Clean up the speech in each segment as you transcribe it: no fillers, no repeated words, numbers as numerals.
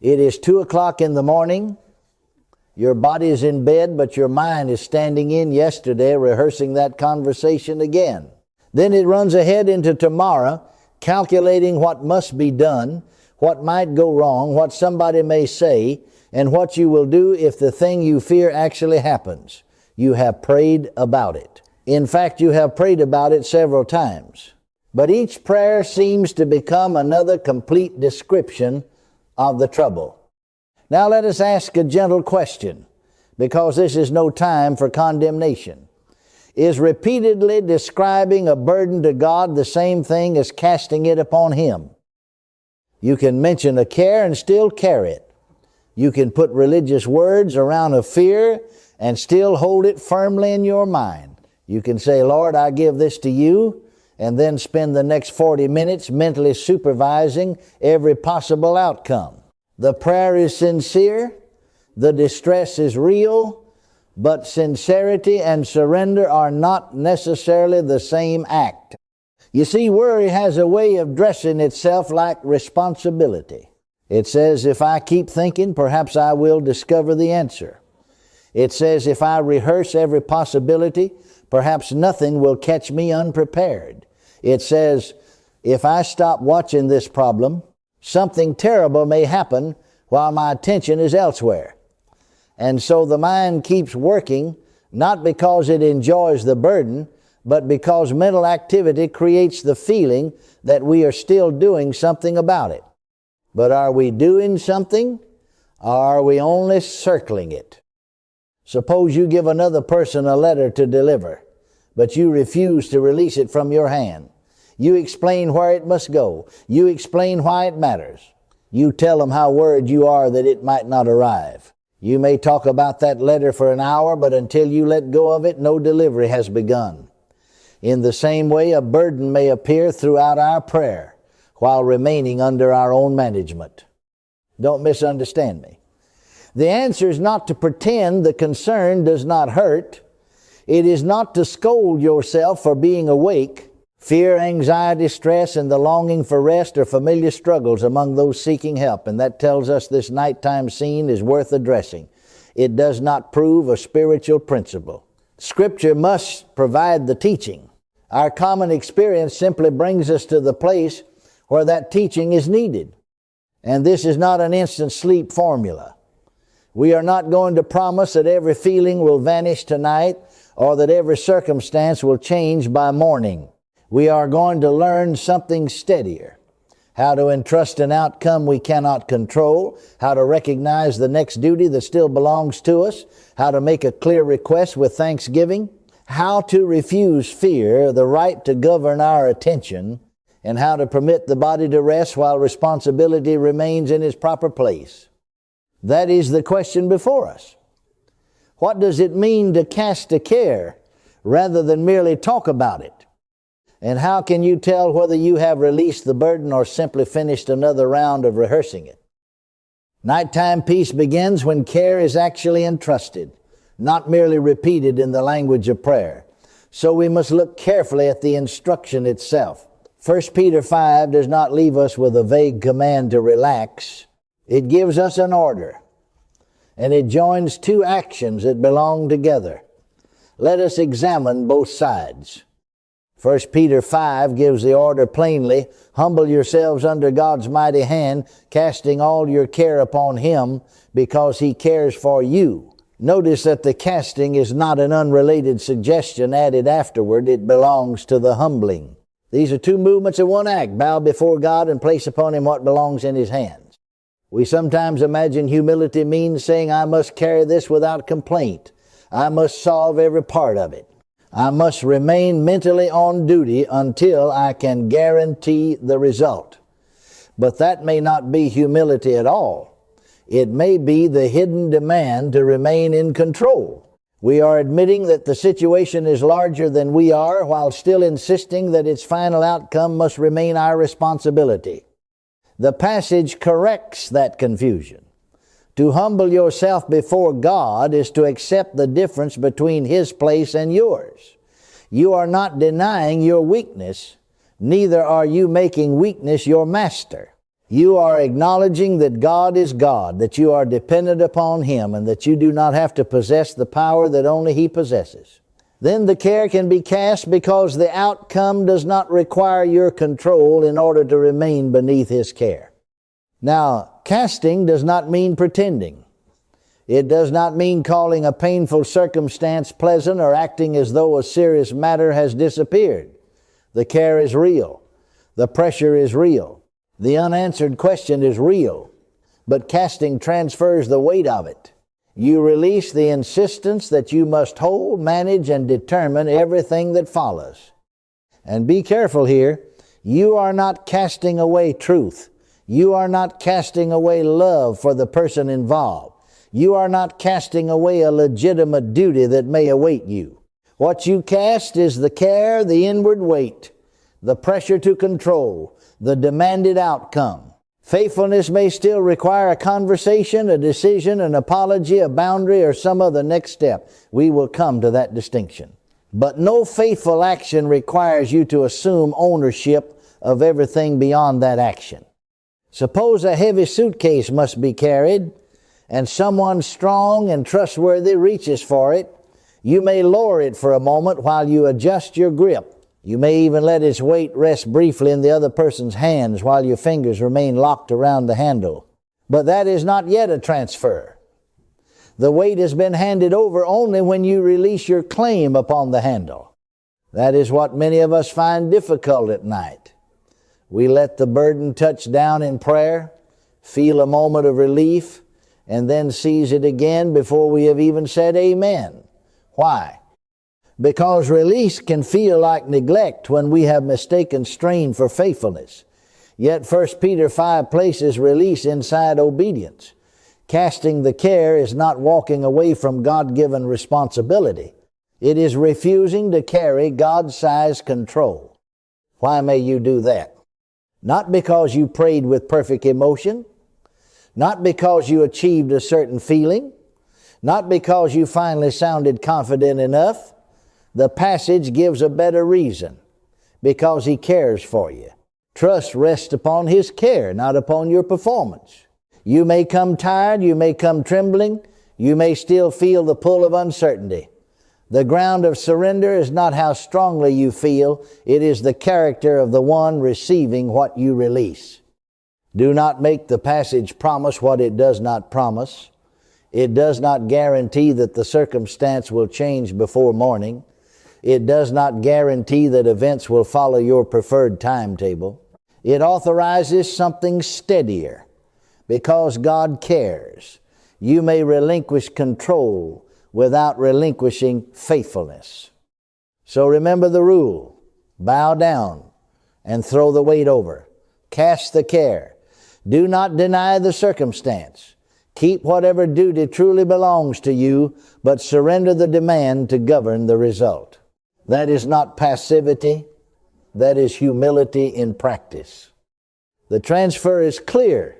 It is 2 o'clock in the morning. Your body is in bed, but your mind is standing in yesterday, rehearsing that conversation again. Then it runs ahead into tomorrow, calculating what must be done, what might go wrong, what somebody may say, and what you will do if the thing you fear actually happens. You have prayed about it. In fact, you have prayed about it several times. But each prayer seems to become another complete description of the trouble. Now let us ask a gentle question, because this is no time for condemnation. Is repeatedly describing a burden to God the same thing as casting it upon Him? You can mention a care and still carry it. You can put religious words around a fear and still hold it firmly in your mind. You can say, Lord, I give this to you, and then spend the next 40 minutes mentally supervising every possible outcome. The prayer is sincere, the distress is real, but sincerity and surrender are not necessarily the same act. You see, worry has a way of dressing itself like responsibility. It says, if I keep thinking, perhaps I will discover the answer. It says, if I rehearse every possibility, perhaps nothing will catch me unprepared. It says, if I stop watching this problem, something terrible may happen while my attention is elsewhere. And so the mind keeps working, not because it enjoys the burden, but because mental activity creates the feeling that we are still doing something about it. But are we doing something, or are we only circling it? Suppose you give another person a letter to deliver, but you refuse to release it from your hand. You explain where it must go. You explain why it matters. You tell them how worried you are that it might not arrive. You may talk about that letter for an hour, but until you let go of it, no delivery has begun. In the same way, a burden may appear throughout our prayer while remaining under our own management. Don't misunderstand me. The answer is not to pretend the concern does not hurt. It is not to scold yourself for being awake. Fear, anxiety, stress, and the longing for rest are familiar struggles among those seeking help, and that tells us this nighttime scene is worth addressing. It does not prove a spiritual principle. Scripture must provide the teaching. Our common experience simply brings us to the place where that teaching is needed. And this is not an instant sleep formula. We are not going to promise that every feeling will vanish tonight or that every circumstance will change by morning. We are going to learn something steadier. How to entrust an outcome we cannot control. How to recognize the next duty that still belongs to us. How to make a clear request with thanksgiving. How to refuse fear, the right to govern our attention. And how to permit the body to rest while responsibility remains in its proper place. That is the question before us. What does it mean to cast a care rather than merely talk about it? And how can you tell whether you have released the burden or simply finished another round of rehearsing it? Nighttime peace begins when care is actually entrusted, not merely repeated in the language of prayer. So we must look carefully at the instruction itself. 1 Peter 5 does not leave us with a vague command to relax. It gives us an order, and it joins two actions that belong together. Let us examine both sides. 1 Peter 5 gives the order plainly, humble yourselves under God's mighty hand, casting all your care upon Him, because He cares for you. Notice that the casting is not an unrelated suggestion added afterward. It belongs to the humbling. These are two movements in one act. Bow before God and place upon Him what belongs in His hands. We sometimes imagine humility means saying, I must carry this without complaint. I must solve every part of it. I must remain mentally on duty until I can guarantee the result. But that may not be humility at all. It may be the hidden demand to remain in control. We are admitting that the situation is larger than we are, while still insisting that its final outcome must remain our responsibility. The passage corrects that confusion. To humble yourself before God is to accept the difference between His place and yours. You are not denying your weakness, neither are you making weakness your master. You are acknowledging that God is God, that you are dependent upon Him, and that you do not have to possess the power that only He possesses. Then the care can be cast because the outcome does not require your control in order to remain beneath His care. Now, casting does not mean pretending. It does not mean calling a painful circumstance pleasant or acting as though a serious matter has disappeared. The care is real. The pressure is real. The unanswered question is real. But casting transfers the weight of it. You release the insistence that you must hold, manage, and determine everything that follows. And be careful here. You are not casting away truth. You are not casting away love for the person involved. You are not casting away a legitimate duty that may await you. What you cast is the care, the inward weight, the pressure to control, the demanded outcome. Faithfulness may still require a conversation, a decision, an apology, a boundary, or some other next step. We will come to that distinction. But no faithful action requires you to assume ownership of everything beyond that action. Suppose a heavy suitcase must be carried, and someone strong and trustworthy reaches for it. You may lower it for a moment while you adjust your grip. You may even let its weight rest briefly in the other person's hands while your fingers remain locked around the handle. But that is not yet a transfer. The weight has been handed over only when you release your claim upon the handle. That is what many of us find difficult at night. We let the burden touch down in prayer, feel a moment of relief, and then seize it again before we have even said amen. Why? Because release can feel like neglect when we have mistaken strain for faithfulness. Yet 1 Peter 5 places release inside obedience. Casting the care is not walking away from God-given responsibility. It is refusing to carry God-sized control. Why may you do that? Not because you prayed with perfect emotion, not because you achieved a certain feeling, not because you finally sounded confident enough. The passage gives a better reason. Because He cares for you. Trust rests upon His care, not upon your performance. You may come tired, you may come trembling, you may still feel the pull of uncertainty. The ground of surrender is not how strongly you feel, it is the character of the one receiving what you release. Do not make the passage promise what it does not promise. It does not guarantee that the circumstance will change before morning. It does not guarantee that events will follow your preferred timetable. It authorizes something steadier. Because God cares, you may relinquish control without relinquishing faithfulness. So remember the rule. Bow down and throw the weight over. Cast the care. Do not deny the circumstance. Keep whatever duty truly belongs to you, but surrender the demand to govern the result. That is not passivity. That is humility in practice. The transfer is clear,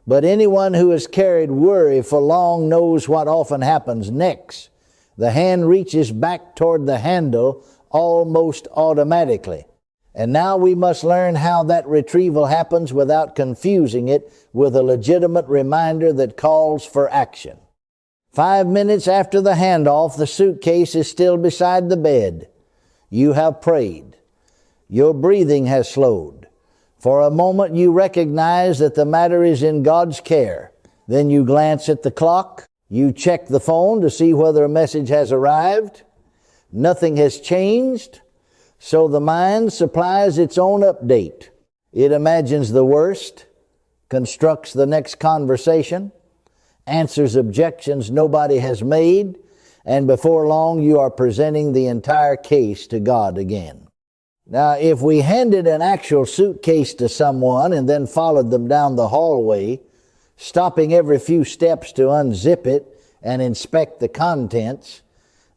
but anyone who has carried worry for long knows what often happens next. The hand reaches back toward the handle almost automatically. And now we must learn how that retrieval happens without confusing it with a legitimate reminder that calls for action. 5 minutes after the handoff, the suitcase is still beside the bed. You have prayed. Your breathing has slowed. For a moment you recognize that the matter is in God's care. Then you glance at the clock. You check the phone to see whether a message has arrived. Nothing has changed. So the mind supplies its own update. It imagines the worst, constructs the next conversation, answers objections nobody has made, and before long you are presenting the entire case to God again. Now, if we handed an actual suitcase to someone and then followed them down the hallway, stopping every few steps to unzip it and inspect the contents,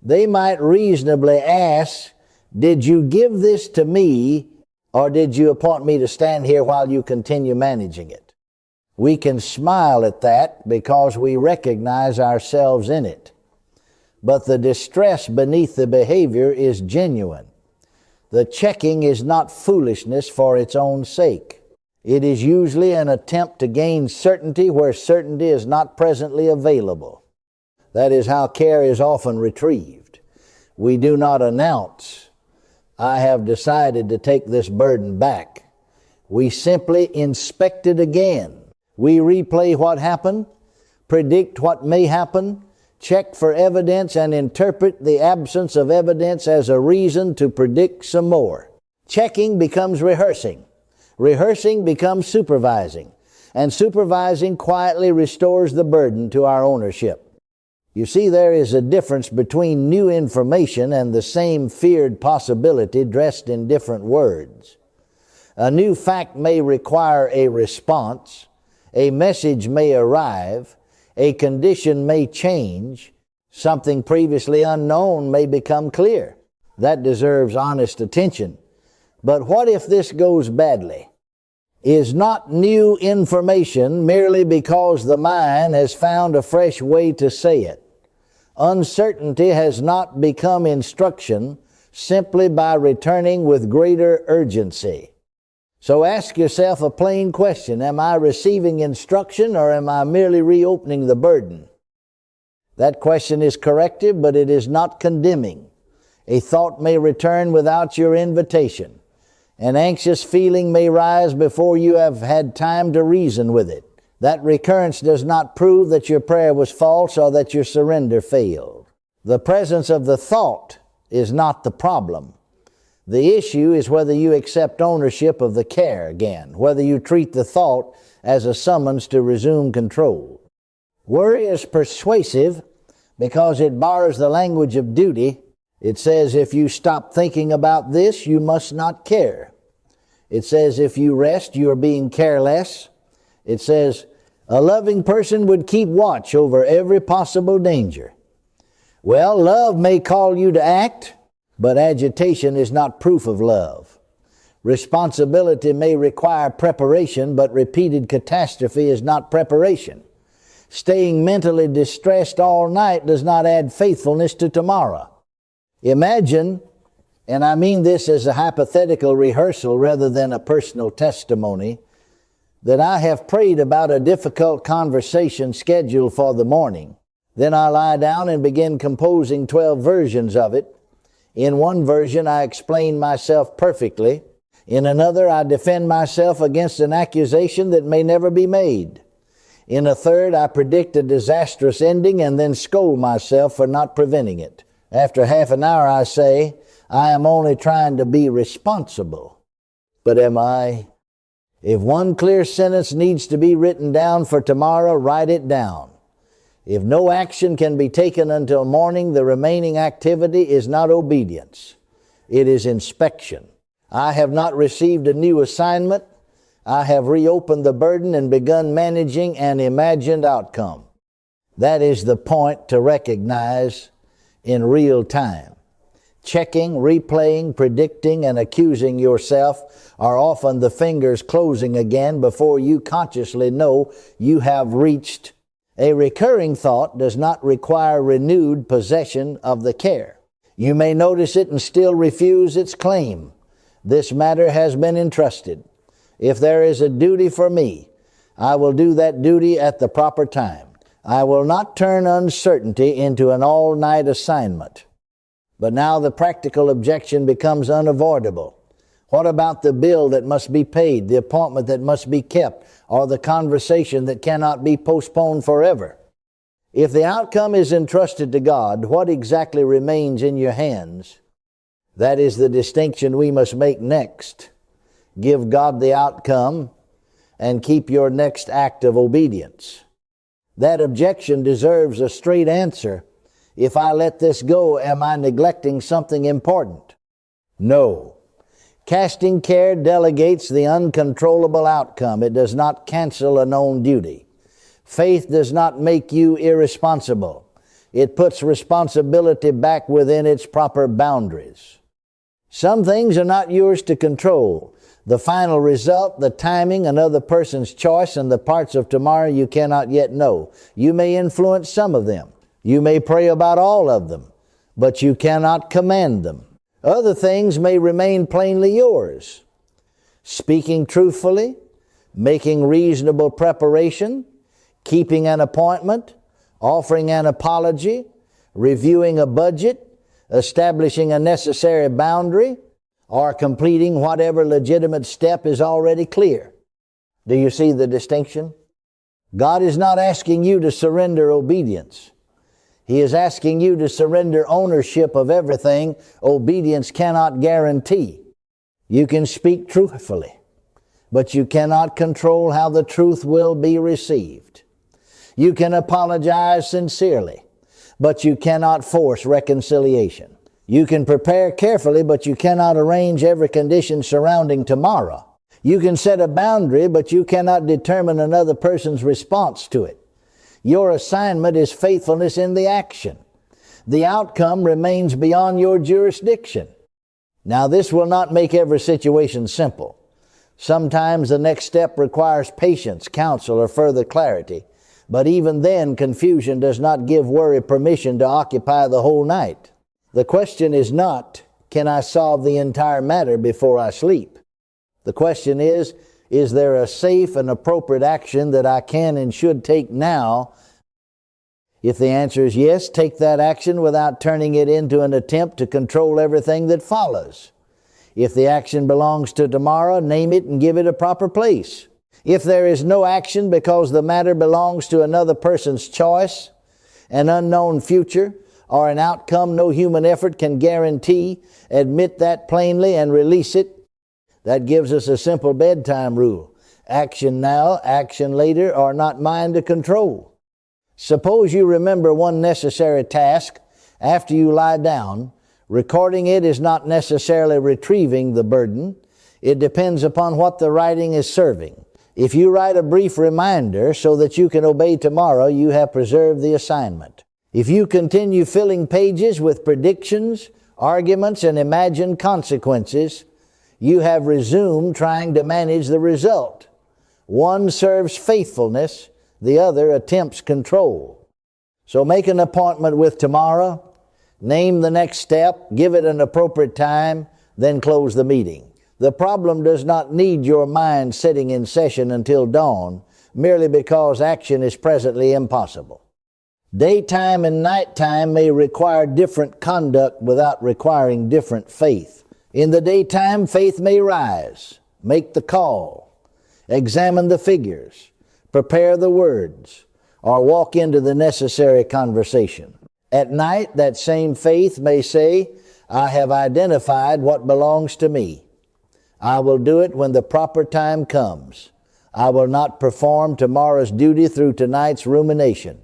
they might reasonably ask, "Did you give this to me, or did you appoint me to stand here while you continue managing it?" We can smile at that because we recognize ourselves in it. But the distress beneath the behavior is genuine. The checking is not foolishness for its own sake. It is usually an attempt to gain certainty where certainty is not presently available. That is how care is often retrieved. We do not announce, I have decided to take this burden back. We simply inspect it again. We replay what happened, predict what may happen, check for evidence, and interpret the absence of evidence as a reason to predict some more. Checking becomes rehearsing. Rehearsing becomes supervising. And supervising quietly restores the burden to our ownership. You see, there is a difference between new information and the same feared possibility dressed in different words. A new fact may require a response. A message may arrive. A condition may change. Something previously unknown may become clear. That deserves honest attention. But what if this goes badly? Is not new information merely because the mind has found a fresh way to say it. Uncertainty has not become instruction simply by returning with greater urgency. So ask yourself a plain question. Am I receiving instruction or am I merely reopening the burden? That question is corrective, but it is not condemning. A thought may return without your invitation. An anxious feeling may rise before you have had time to reason with it. That recurrence does not prove that your prayer was false or that your surrender failed. The presence of the thought is not the problem. The issue is whether you accept ownership of the care again, whether you treat the thought as a summons to resume control. Worry is persuasive because it borrows the language of duty. It says, if you stop thinking about this, you must not care. It says, if you rest, you are being careless. It says, a loving person would keep watch over every possible danger. Well, love may call you to act, but agitation is not proof of love. Responsibility may require preparation, but repeated catastrophe is not preparation. Staying mentally distressed all night does not add faithfulness to tomorrow. Imagine, and I mean this as a hypothetical rehearsal rather than a personal testimony, that I have prayed about a difficult conversation scheduled for the morning. Then I lie down and begin composing 12 versions of it. In one version, I explain myself perfectly. In another, I defend myself against an accusation that may never be made. In a third, I predict a disastrous ending and then scold myself for not preventing it. After half an hour, I say, I am only trying to be responsible. But am I? If one clear sentence needs to be written down for tomorrow, write it down. If no action can be taken until morning, the remaining activity is not obedience. It is inspection. I have not received a new assignment. I have reopened the burden and begun managing an imagined outcome. That is the point to recognize in real time. Checking, replaying, predicting, and accusing yourself are often the fingers closing again before you consciously know you have reached. A recurring thought does not require renewed possession of the care. You may notice it and still refuse its claim. This matter has been entrusted. If there is a duty for me, I will do that duty at the proper time. I will not turn uncertainty into an all-night assignment. But now the practical objection becomes unavoidable. What about the bill that must be paid, the appointment that must be kept, or the conversation that cannot be postponed forever? If the outcome is entrusted to God, what exactly remains in your hands? That is the distinction we must make next. Give God the outcome and keep your next act of obedience. That objection deserves a straight answer. If I let this go, am I neglecting something important? No. Casting care delegates the uncontrollable outcome. It does not cancel a known duty. Faith does not make you irresponsible. It puts responsibility back within its proper boundaries. Some things are not yours to control. The final result, the timing, another person's choice, and the parts of tomorrow you cannot yet know. You may influence some of them. You may pray about all of them, but you cannot command them. Other things may remain plainly yours. Speaking truthfully, making reasonable preparation, keeping an appointment, offering an apology, reviewing a budget, establishing a necessary boundary, or completing whatever legitimate step is already clear. Do you see the distinction? God is not asking you to surrender obedience. He is asking you to surrender ownership of everything obedience cannot guarantee. You can speak truthfully, but you cannot control how the truth will be received. You can apologize sincerely, but you cannot force reconciliation. You can prepare carefully, but you cannot arrange every condition surrounding tomorrow. You can set a boundary, but you cannot determine another person's response to it. Your assignment is faithfulness in the action. The outcome remains beyond your jurisdiction. Now, this will not make every situation simple. Sometimes the next step requires patience, counsel, or further clarity. But even then, confusion does not give worry permission to occupy the whole night. The question is not, can I solve the entire matter before I sleep? The question is there a safe and appropriate action that I can and should take now? If the answer is yes, take that action without turning it into an attempt to control everything that follows. If the action belongs to tomorrow, name it and give it a proper place. If there is no action because the matter belongs to another person's choice, an unknown future, or an outcome no human effort can guarantee, admit that plainly and release it. That gives us a simple bedtime rule. Action now, action later are not mine to control. Suppose you remember one necessary task after you lie down. Recording it is not necessarily retrieving the burden. It depends upon what the writing is serving. If you write a brief reminder so that you can obey tomorrow, you have preserved the assignment. If you continue filling pages with predictions, arguments, and imagined consequences, you have resumed trying to manage the result. One serves faithfulness, the other attempts control. So make an appointment with tomorrow, name the next step, give it an appropriate time, then close the meeting. The problem does not need your mind sitting in session until dawn, merely because action is presently impossible. Daytime and nighttime may require different conduct without requiring different faith. In the daytime, faith may rise, make the call, examine the figures, prepare the words, or walk into the necessary conversation. At night, that same faith may say, I have identified what belongs to me. I will do it when the proper time comes. I will not perform tomorrow's duty through tonight's rumination.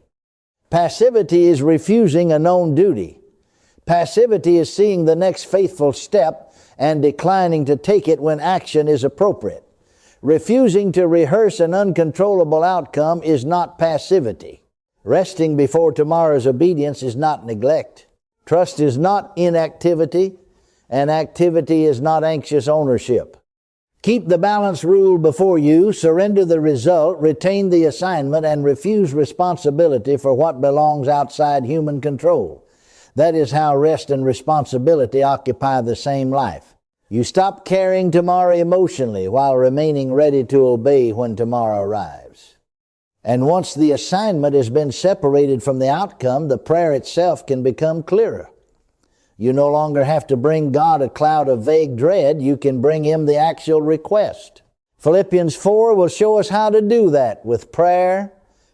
Passivity is refusing a known duty. Passivity is seeing the next faithful step and declining to take it when action is appropriate. Refusing to rehearse an uncontrollable outcome is not passivity. Resting before tomorrow's obedience is not neglect. Trust is not inactivity, and activity is not anxious ownership. Keep the balance rule before you, surrender the result, retain the assignment, and refuse responsibility for what belongs outside human control. That is how rest and responsibility occupy the same life. You stop carrying tomorrow emotionally while remaining ready to obey when tomorrow arrives. And once the assignment has been separated from the outcome, the prayer itself can become clearer. You no longer have to bring God a cloud of vague dread. You can bring Him the actual request. Philippians 4 will show us how to do that with prayer,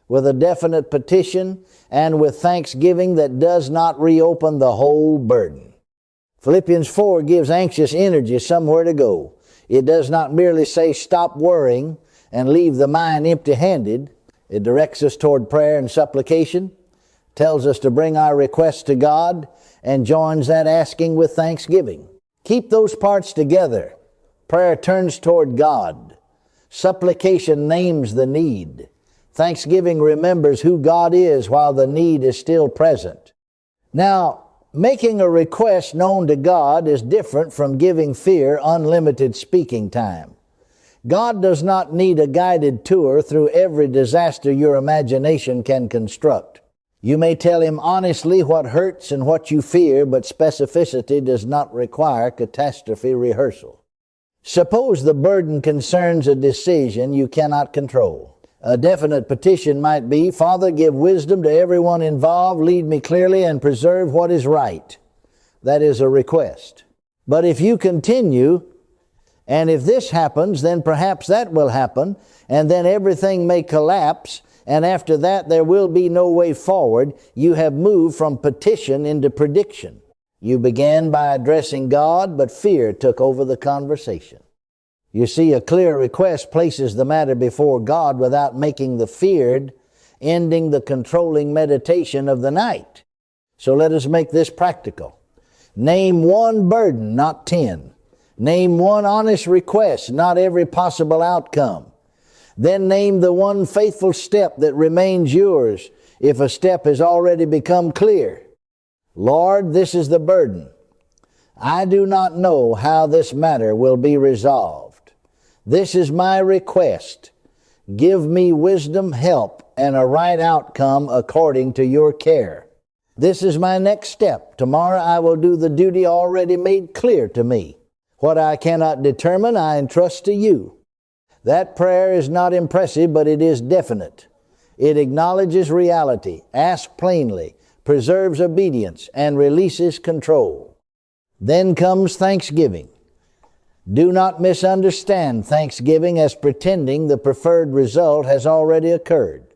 with a definite petition, and with thanksgiving that does not reopen the whole burden. Philippians 4 gives anxious energy somewhere to go. It does not merely say stop worrying and leave the mind empty-handed. It directs us toward prayer and supplication, tells us to bring our requests to God, and joins that asking with thanksgiving. Keep those parts together. Prayer turns toward God. Supplication names the need. Thanksgiving remembers who God is while the need is still present. Now, making a request known to God is different from giving fear unlimited speaking time. God does not need a guided tour through every disaster your imagination can construct. You may tell Him honestly what hurts and what you fear, but specificity does not require catastrophe rehearsal. Suppose the burden concerns a decision you cannot control. A definite petition might be, Father, give wisdom to everyone involved, lead me clearly, and preserve what is right. That is a request. But if you continue, and if this happens, then perhaps that will happen, and then everything may collapse, and after that there will be no way forward, you have moved from petition into prediction. You began by addressing God, but fear took over the conversation. You see, a clear request places the matter before God without making the feared, ending the controlling meditation of the night. So let us make this practical. Name one burden, not 10. Name one honest request, not every possible outcome. Then name the one faithful step that remains yours if a step has already become clear. Lord, this is the burden. I do not know how this matter will be resolved. This is my request. Give me wisdom, help, and a right outcome according to your care. This is my next step. Tomorrow I will do the duty already made clear to me. What I cannot determine, I entrust to you. That prayer is not impressive, but it is definite. It acknowledges reality, asks plainly, preserves obedience, and releases control. Then comes thanksgiving. Do not misunderstand thanksgiving as pretending the preferred result has already occurred.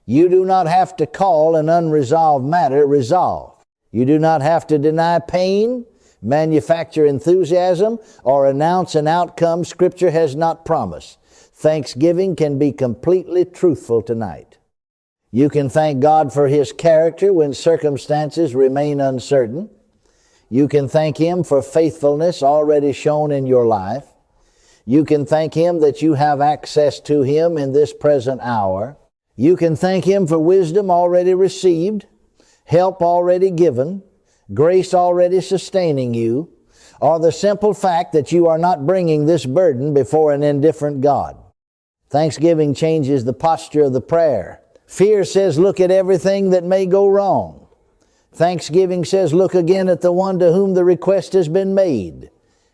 You do not have to call an unresolved matter resolved. You do not have to deny pain, manufacture enthusiasm, or announce an outcome Scripture has not promised. Thanksgiving can be completely truthful tonight. You can thank God for His character when circumstances remain uncertain. You can thank Him for faithfulness already shown in your life. You can thank Him that you have access to Him in this present hour. You can thank Him for wisdom already received, help already given, grace already sustaining you, or the simple fact that you are not bringing this burden before an indifferent God. Thanksgiving changes the posture of the prayer. Fear says, look at everything that may go wrong. Thanksgiving says, look again at the one to whom the request has been made.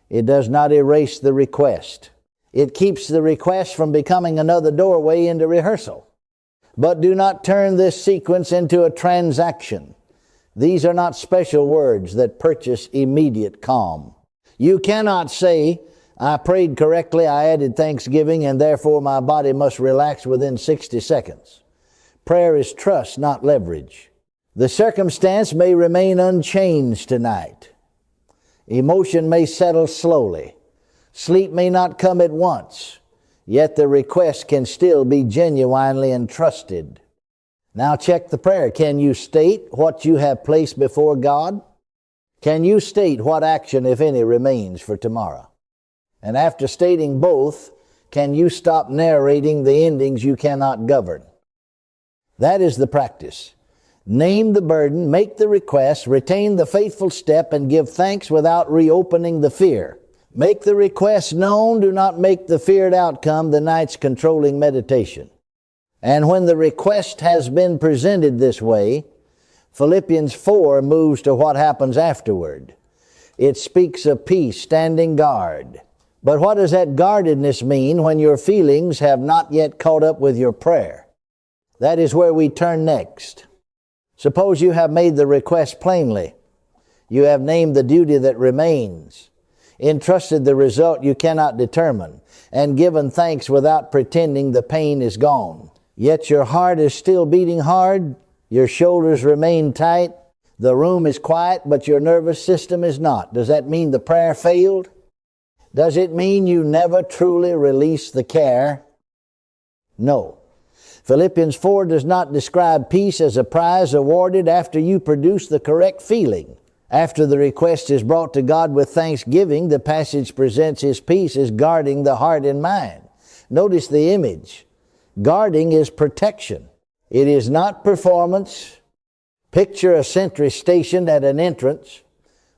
It does not erase the request. It keeps the request from becoming another doorway into rehearsal. But do not turn this sequence into a transaction. These are not special words that purchase immediate calm. You cannot say, I prayed correctly, I added thanksgiving, and therefore my body must relax within 60 seconds. Prayer is trust, not leverage. The circumstance may remain unchanged tonight. Emotion may settle slowly. Sleep may not come at once. Yet the request can still be genuinely entrusted. Now check the prayer. Can you state what you have placed before God? Can you state what action, if any, remains for tomorrow? And after stating both, can you stop narrating the endings you cannot govern? That is the practice. Name the burden, make the request, retain the faithful step, and give thanks without reopening the fear. Make the request known, do not make the feared outcome the night's controlling meditation. And when the request has been presented this way, Philippians 4 moves to what happens afterward. It speaks of peace, standing guard. But what does that guardedness mean when your feelings have not yet caught up with your prayer? That is where we turn next. Suppose you have made the request plainly. You have named the duty that remains, entrusted the result you cannot determine, and given thanks without pretending the pain is gone. Yet your heart is still beating hard, your shoulders remain tight, the room is quiet, but your nervous system is not. Does that mean the prayer failed? Does it mean you never truly released the care? No. Philippians 4 does not describe peace as a prize awarded after you produce the correct feeling. After the request is brought to God with thanksgiving, the passage presents His peace as guarding the heart and mind. Notice the image. Guarding is protection. It is not performance. Picture a sentry stationed at an entrance.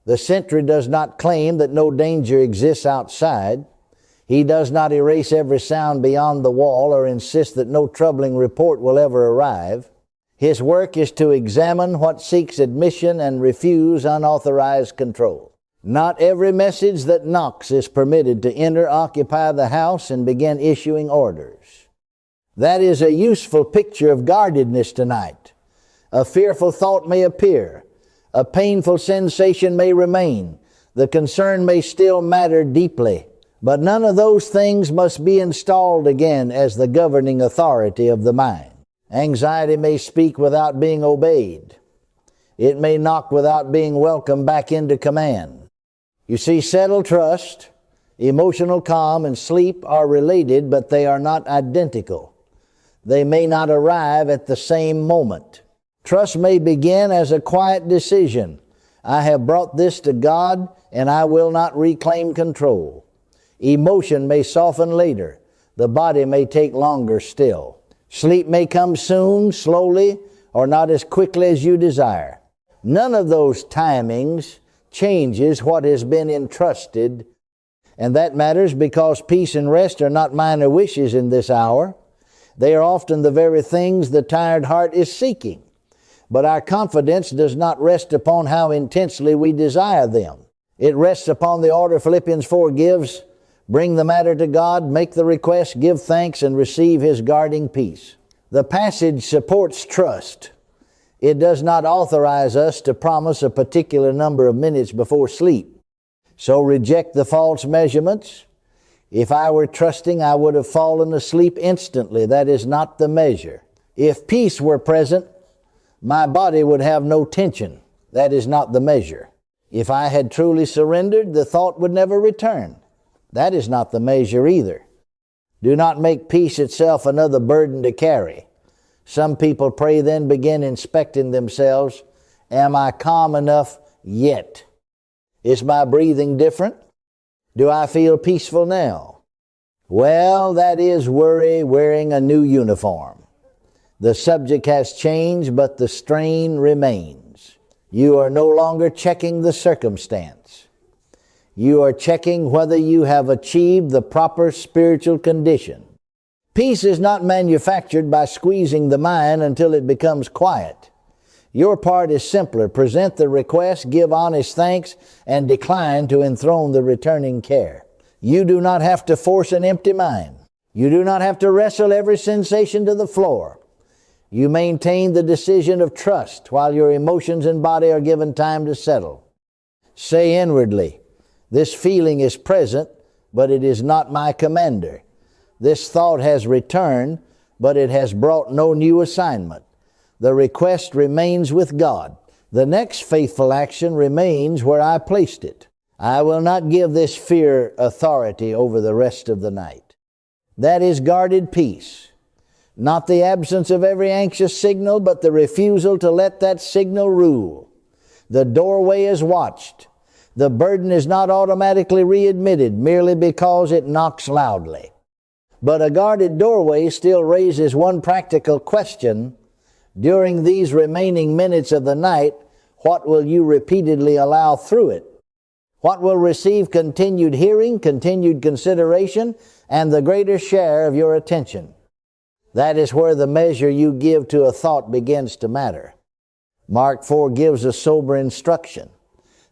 The sentry does not claim that no danger exists outside. He does not erase every sound beyond the wall or insist that no troubling report will ever arrive. His work is to examine what seeks admission and refuse unauthorized control. Not every message that knocks is permitted to enter, occupy the house, and begin issuing orders. That is a useful picture of guardedness tonight. A fearful thought may appear. A painful sensation may remain. The concern may still matter deeply. But none of those things must be installed again as the governing authority of the mind. Anxiety may speak without being obeyed. It may knock without being welcomed back into command. You see, settled trust, emotional calm, and sleep are related, but they are not identical. They may not arrive at the same moment. Trust may begin as a quiet decision. I have brought this to God, and I will not reclaim control. Emotion may soften later. The body may take longer still. Sleep may come soon, slowly, or not as quickly as you desire. None of those timings changes what has been entrusted, and that matters because peace and rest are not minor wishes in this hour. They are often the very things the tired heart is seeking. But our confidence does not rest upon how intensely we desire them. It rests upon the order Philippians 4 gives: bring the matter to God, make the request, give thanks, and receive His guarding peace. The passage supports trust. It does not authorize us to promise a particular number of minutes before sleep. So reject the false measurements. If I were trusting, I would have fallen asleep instantly. That is not the measure. If peace were present, my body would have no tension. That is not the measure. If I had truly surrendered, the thought would never return. That is not the measure either. Do not make peace itself another burden to carry. Some people pray, then begin inspecting themselves. Am I calm enough yet? Is my breathing different? Do I feel peaceful now? Well, that is worry wearing a new uniform. The subject has changed, but the strain remains. You are no longer checking the circumstance. You are checking whether you have achieved the proper spiritual condition. Peace is not manufactured by squeezing the mind until it becomes quiet. Your part is simpler. Present the request, give honest thanks, and decline to enthrone the returning care. You do not have to force an empty mind. You do not have to wrestle every sensation to the floor. You maintain the decision of trust while your emotions and body are given time to settle. Say inwardly, this feeling is present, but it is not my commander. This thought has returned, but it has brought no new assignment. The request remains with God. The next faithful action remains where I placed it. I will not give this fear authority over the rest of the night. That is guarded peace. Not the absence of every anxious signal, but the refusal to let that signal rule. The doorway is watched. The burden is not automatically readmitted merely because it knocks loudly. But a guarded doorway still raises one practical question. During these remaining minutes of the night, what will you repeatedly allow through it? What will receive continued hearing, continued consideration, and the greater share of your attention? That is where the measure you give to a thought begins to matter. Mark 4 gives a sober instruction.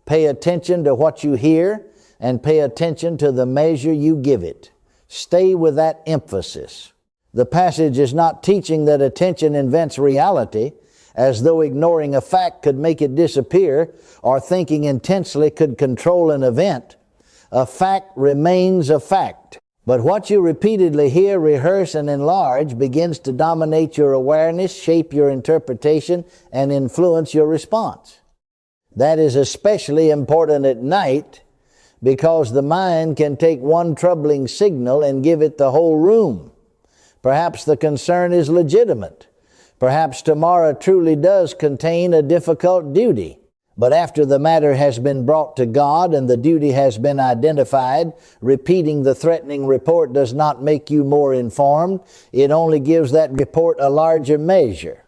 Pay attention to what you hear, and pay attention to the measure you give it. Stay with that emphasis. The passage is not teaching that attention invents reality, as though ignoring a fact could make it disappear, or thinking intensely could control an event. A fact remains a fact. But what you repeatedly hear, rehearse, and enlarge begins to dominate your awareness, shape your interpretation, and influence your response. That is especially important at night, because the mind can take one troubling signal and give it the whole room. Perhaps the concern is legitimate. Perhaps tomorrow truly does contain a difficult duty. But after the matter has been brought to God and the duty has been identified, repeating the threatening report does not make you more informed. It only gives that report a larger measure.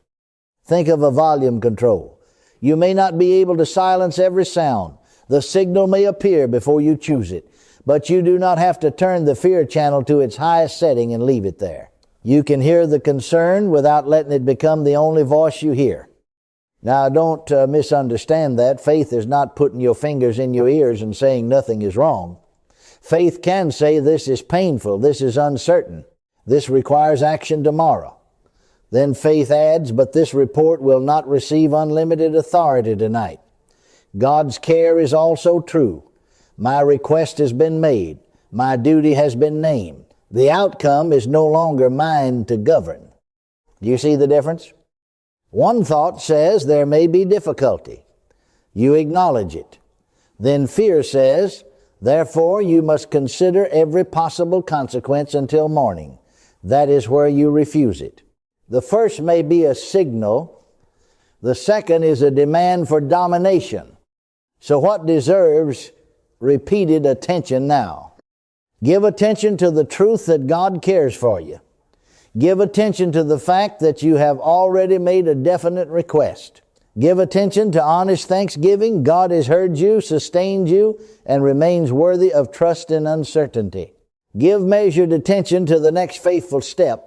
Think of a volume control. You may not be able to silence every sound. The signal may appear before you choose it, but you do not have to turn the fear channel to its highest setting and leave it there. You can hear the concern without letting it become the only voice you hear. Now, don't misunderstand that. Faith is not putting your fingers in your ears and saying nothing is wrong. Faith can say this is painful, this is uncertain, this requires action tomorrow. Then faith adds, but this report will not receive unlimited authority tonight. God's care is also true. My request has been made. My duty has been named. The outcome is no longer mine to govern. Do you see the difference? One thought says there may be difficulty. You acknowledge it. Then fear says, therefore you must consider every possible consequence until morning. That is where you refuse it. The first may be a signal. The second is a demand for domination. So what deserves repeated attention now? Give attention to the truth that God cares for you. Give attention to the fact that you have already made a definite request. Give attention to honest thanksgiving. God has heard you, sustained you, and remains worthy of trust in uncertainty. Give measured attention to the next faithful step,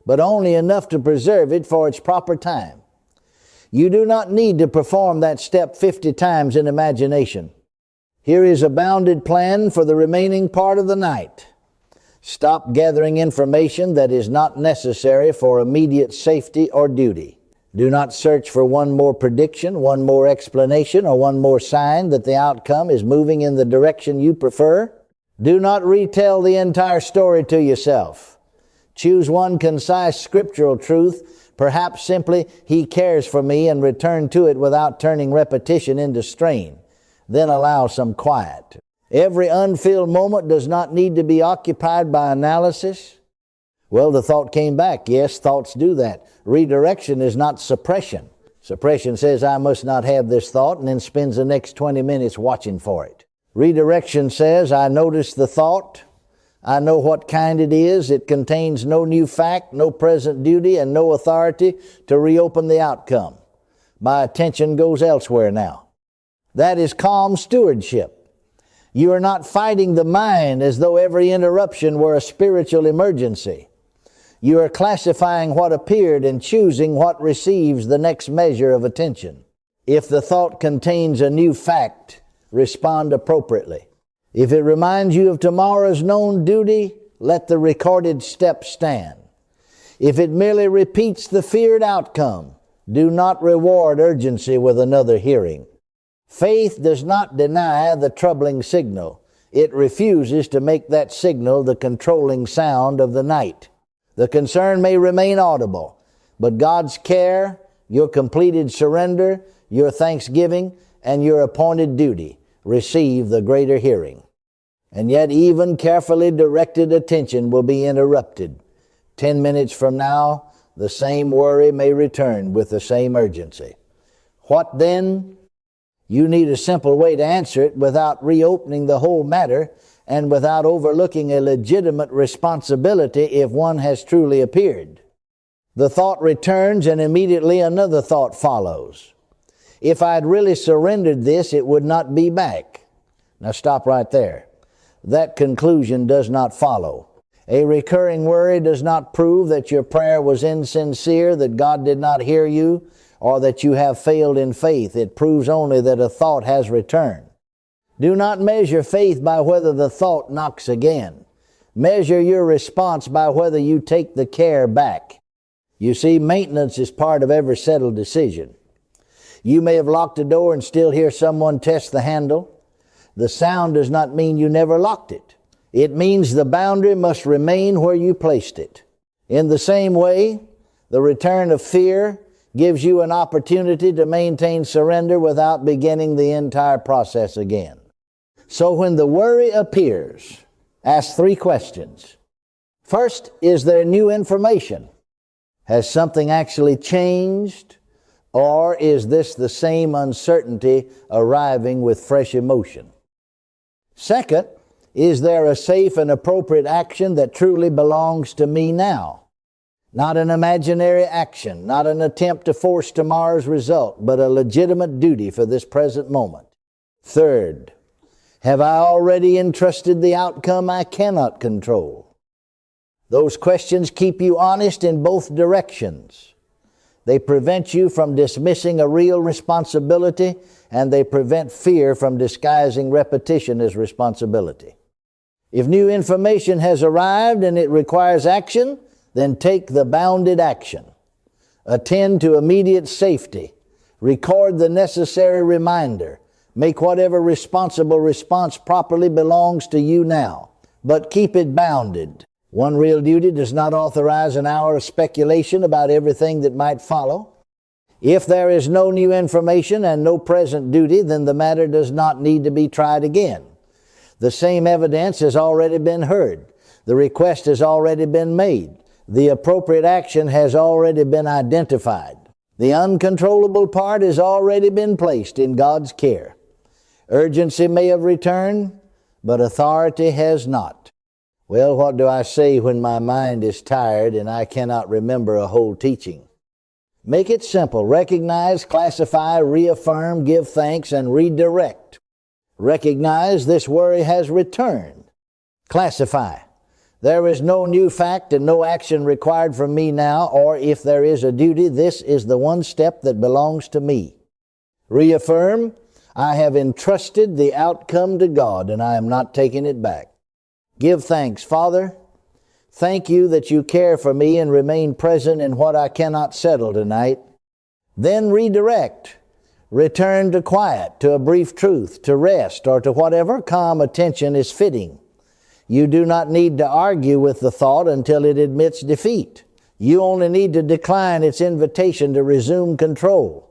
but only enough to preserve it for its proper time. You do not need to perform that step 50 times in imagination. Here is a bounded plan for the remaining part of the night. Stop gathering information that is not necessary for immediate safety or duty. Do not search for one more prediction, one more explanation, or one more sign that the outcome is moving in the direction you prefer. Do not retell the entire story to yourself. Choose one concise scriptural truth, perhaps simply, He cares for me, and return to it without turning repetition into strain. Then allow some quiet. Every unfilled moment does not need to be occupied by analysis. Well, the thought came back. Yes, thoughts do that. Redirection is not suppression. Suppression says, I must not have this thought, and then spends the next 20 minutes watching for it. Redirection says, I notice the thought. I know what kind it is. It contains no new fact, no present duty, and no authority to reopen the outcome. My attention goes elsewhere now. That is calm stewardship. You are not fighting the mind as though every interruption were a spiritual emergency. You are classifying what appeared and choosing what receives the next measure of attention. If the thought contains a new fact, respond appropriately. If it reminds you of tomorrow's known duty, let the recorded step stand. If it merely repeats the feared outcome, do not reward urgency with another hearing. Faith does not deny the troubling signal. It refuses to make that signal the controlling sound of the night. The concern may remain audible, but God's care, your completed surrender, your thanksgiving, and your appointed duty receive the greater hearing. And yet even carefully directed attention will be interrupted. 10 minutes from now, the same worry may return with the same urgency. What then? You need a simple way to answer it without reopening the whole matter and without overlooking a legitimate responsibility if one has truly appeared. The thought returns and immediately another thought follows. If I had really surrendered this, it would not be back. Now stop right there. That conclusion does not follow. A recurring worry does not prove that your prayer was insincere, that God did not hear you, or that you have failed in faith. It proves only that a thought has returned. Do not measure faith by whether the thought knocks again. Measure your response by whether you take the care back. You see, maintenance is part of every settled decision. You may have locked a door and still hear someone test the handle. The sound does not mean you never locked it. It means the boundary must remain where you placed it. In the same way, the return of fear gives you an opportunity to maintain surrender without beginning the entire process again. So when the worry appears, ask 3 questions. First, is there new information? Has something actually changed? Or is this the same uncertainty arriving with fresh emotion? Second, is there a safe and appropriate action that truly belongs to me now? Not an imaginary action, not an attempt to force tomorrow's result, but a legitimate duty for this present moment. Third, have I already entrusted the outcome I cannot control? Those questions keep you honest in both directions. They prevent you from dismissing a real responsibility, and they prevent fear from disguising repetition as responsibility. If new information has arrived and it requires action, then take the bounded action. Attend to immediate safety. Record the necessary reminder. Make whatever responsible response properly belongs to you now, but keep it bounded. One real duty does not authorize an hour of speculation about everything that might follow. If there is no new information and no present duty, then the matter does not need to be tried again. The same evidence has already been heard. The request has already been made. The appropriate action has already been identified. The uncontrollable part has already been placed in God's care. Urgency may have returned, but authority has not. Well, what do I say when my mind is tired and I cannot remember a whole teaching? Make it simple. Recognize, classify, reaffirm, give thanks, and redirect. Recognize this worry has returned. Classify. There is no new fact and no action required from me now, or if there is a duty, this is the one step that belongs to me. Reaffirm. I have entrusted the outcome to God, and I am not taking it back. Give thanks. Father, thank you that you care for me and remain present in what I cannot settle tonight. Then redirect. Return to quiet, to a brief truth, to rest, or to whatever calm attention is fitting. You do not need to argue with the thought until it admits defeat. You only need to decline its invitation to resume control.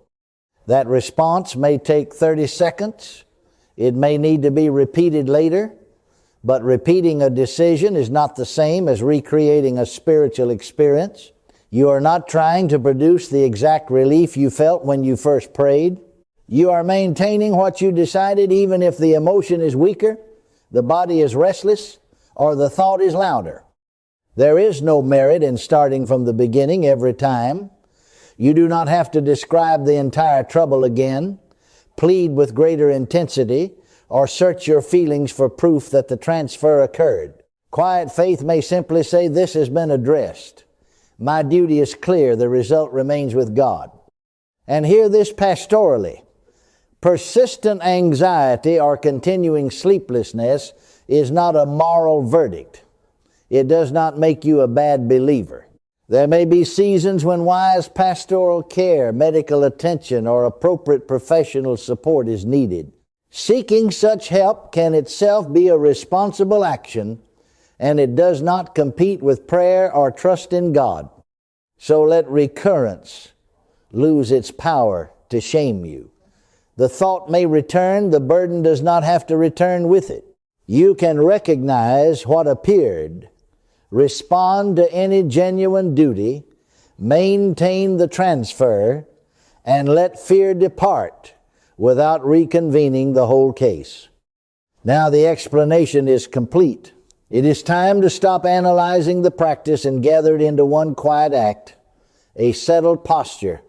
That response may take 30 seconds. It may need to be repeated later. But repeating a decision is not the same as recreating a spiritual experience. You are not trying to produce the exact relief you felt when you first prayed. You are maintaining what you decided even if the emotion is weaker, the body is restless, or the thought is louder. There is no merit in starting from the beginning every time. You do not have to describe the entire trouble again, plead with greater intensity, or search your feelings for proof that the transfer occurred. Quiet faith may simply say, this has been addressed. My duty is clear. The result remains with God. And hear this pastorally. Persistent anxiety or continuing sleeplessness is not a moral verdict. It does not make you a bad believer. There may be seasons when wise pastoral care, medical attention, or appropriate professional support is needed. Seeking such help can itself be a responsible action, and it does not compete with prayer or trust in God. So let recurrence lose its power to shame you. The thought may return, the burden does not have to return with it. You can recognize what appeared, respond to any genuine duty, maintain the transfer, and let fear depart without reconvening the whole case. Now the explanation is complete. It is time to stop analyzing the practice and gather it into one quiet act, a settled posture,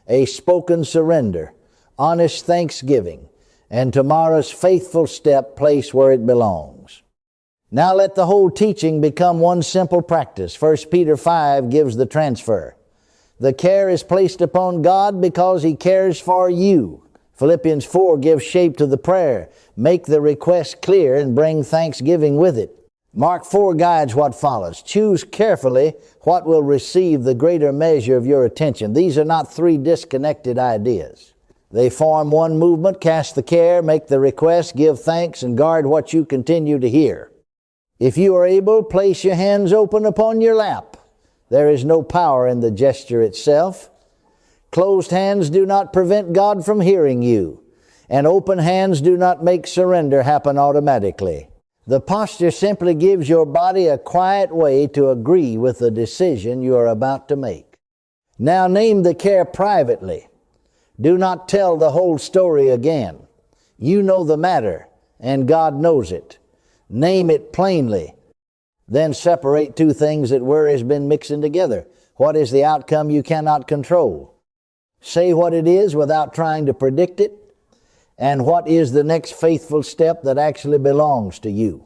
a spoken surrender, honest thanksgiving, and tomorrow's faithful step placed where it belongs. Now let the whole teaching become one simple practice. 1 Peter 5 gives the transfer. The care is placed upon God because He cares for you. Philippians 4 gives shape to the prayer. Make the request clear and bring thanksgiving with it. Mark 4 guides what follows. Choose carefully what will receive the greater measure of your attention. These are not three disconnected ideas. They form one movement. Cast the care, make the request, give thanks, and guard what you continue to hear. If you are able, place your hands open upon your lap. There is no power in the gesture itself. Closed hands do not prevent God from hearing you, and open hands do not make surrender happen automatically. The posture simply gives your body a quiet way to agree with the decision you are about to make. Now name the care privately. Do not tell the whole story again. You know the matter, and God knows it. Name it plainly. Then separate two things that worry has been mixing together. What is the outcome you cannot control? Say what it is without trying to predict it. And what is the next faithful step that actually belongs to you?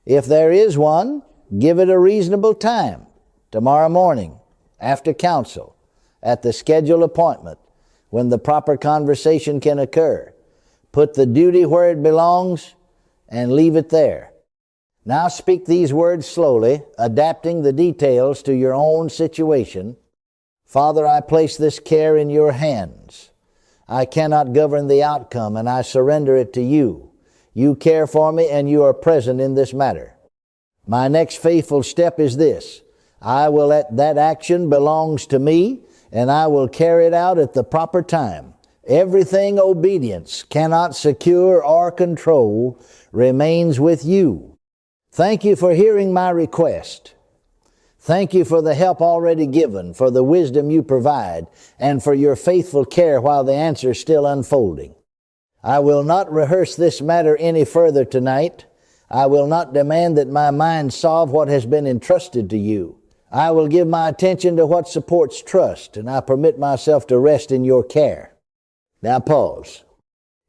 If there is one, give it a reasonable time. Tomorrow morning, after counsel, at the scheduled appointment when the proper conversation can occur. Put the duty where it belongs and leave it there. Now speak these words slowly, adapting the details to your own situation. Father, I place this care in your hands. I cannot govern the outcome, and I surrender it to you. You care for me, and you are present in this matter. My next faithful step is this. I will let that action belongs to me, and I will carry it out at the proper time. Everything obedience cannot secure or control remains with you. Thank you for hearing my request. Thank you for the help already given, for the wisdom you provide, and for your faithful care while the answer is still unfolding. I will not rehearse this matter any further tonight. I will not demand that my mind solve what has been entrusted to you. I will give my attention to what supports trust, and I permit myself to rest in your care. Now pause.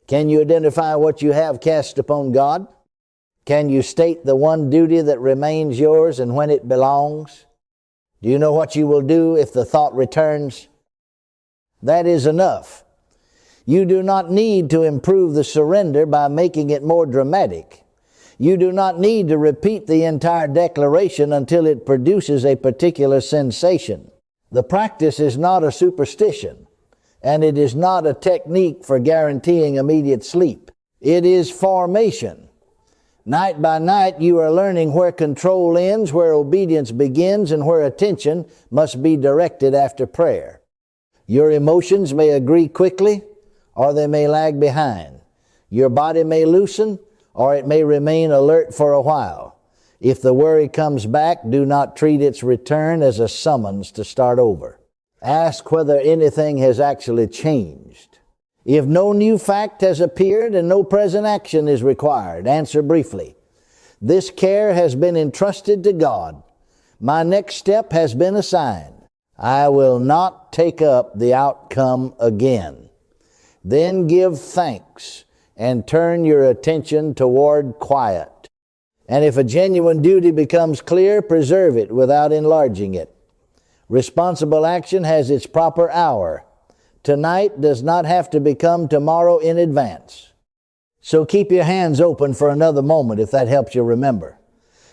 Can you identify what you have cast upon God? Can you state the one duty that remains yours and when it belongs? Do you know what you will do if the thought returns? That is enough. You do not need to improve the surrender by making it more dramatic. You do not need to repeat the entire declaration until it produces a particular sensation. The practice is not a superstition, and it is not a technique for guaranteeing immediate sleep. It is formation. Night by night, you are learning where control ends, where obedience begins, and where attention must be directed after prayer. Your emotions may agree quickly, or they may lag behind. Your body may loosen, or it may remain alert for a while. If the worry comes back, do not treat its return as a summons to start over. Ask whether anything has actually changed. If no new fact has appeared and no present action is required, answer briefly. This care has been entrusted to God. My next step has been assigned. I will not take up the outcome again. Then give thanks and turn your attention toward quiet. And if a genuine duty becomes clear, preserve it without enlarging it. Responsible action has its proper hour. Tonight does not have to become tomorrow in advance. So keep your hands open for another moment if that helps you remember.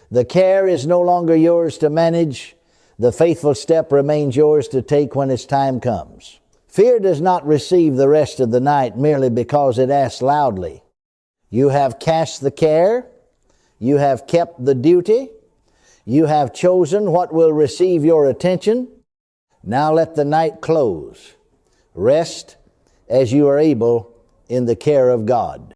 The care is no longer yours to manage. The faithful step remains yours to take when its time comes. Fear does not receive the rest of the night merely because it asks loudly. You have cast the care. You have kept the duty. You have chosen what will receive your attention. Now let the night close. Rest as you are able in the care of God.